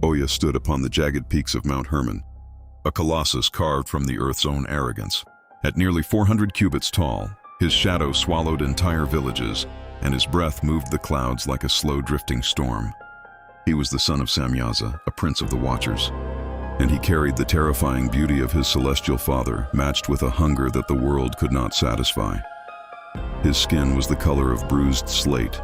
Oya stood upon the jagged peaks of Mount Hermon, a colossus carved from the earth's own arrogance. At nearly 400 cubits tall, his shadow swallowed entire villages, and his breath moved the clouds like a slow-drifting storm. He was the son of Samyaza, a prince of the Watchers, and he carried the terrifying beauty of his celestial father, matched with a hunger that the world could not satisfy. His skin was the color of bruised slate,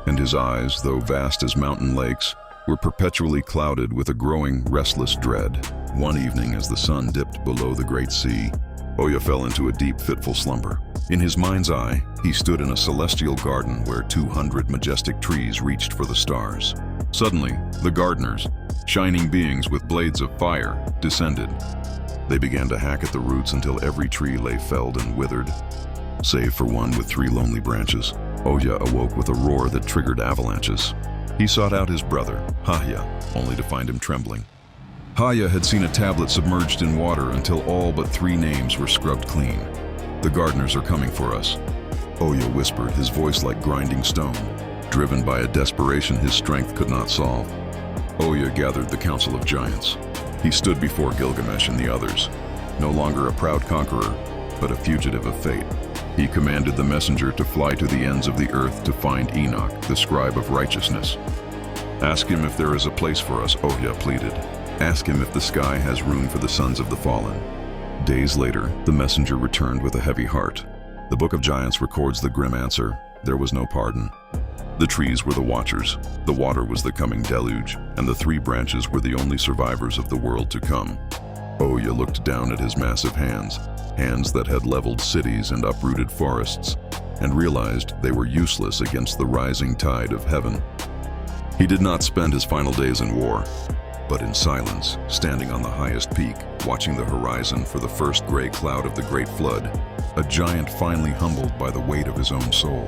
and his eyes, though vast as mountain lakes, were perpetually clouded with a growing, restless dread. One evening, as the sun dipped below the great sea, Oya fell into a deep, fitful slumber. In his mind's eye, he stood in a celestial garden where 200 majestic trees reached for the stars. Suddenly, the gardeners, shining beings with blades of fire, descended. They began to hack at the roots until every tree lay felled and withered, save for one with 3 lonely branches. Oya awoke with a roar that triggered avalanches. He sought out his brother, Haya, only to find him trembling. Haya had seen a tablet submerged in water until all but 3 names were scrubbed clean. "The gardeners are coming for us," Oya whispered, his voice like grinding stone, driven by a desperation his strength could not solve. Oya gathered the Council of Giants. He stood before Gilgamesh and the others, no longer a proud conqueror, but a fugitive of fate. He commanded the messenger to fly to the ends of the earth to find Enoch, the scribe of righteousness. "Ask him if there is a place for us," Oya pleaded. "Ask him if the sky has room for the sons of the fallen." Days later, the messenger returned with a heavy heart. The Book of Giants records the grim answer: there was no pardon. The trees were the Watchers, the water was the coming deluge, and the 3 branches were the only survivors of the world to come. Oya looked down at his massive hands that had leveled cities and uprooted forests, and realized they were useless against the rising tide of heaven. He did not spend his final days in war, but in silence, standing on the highest peak, watching the horizon for the first gray cloud of the Great Flood, a giant finally humbled by the weight of his own soul.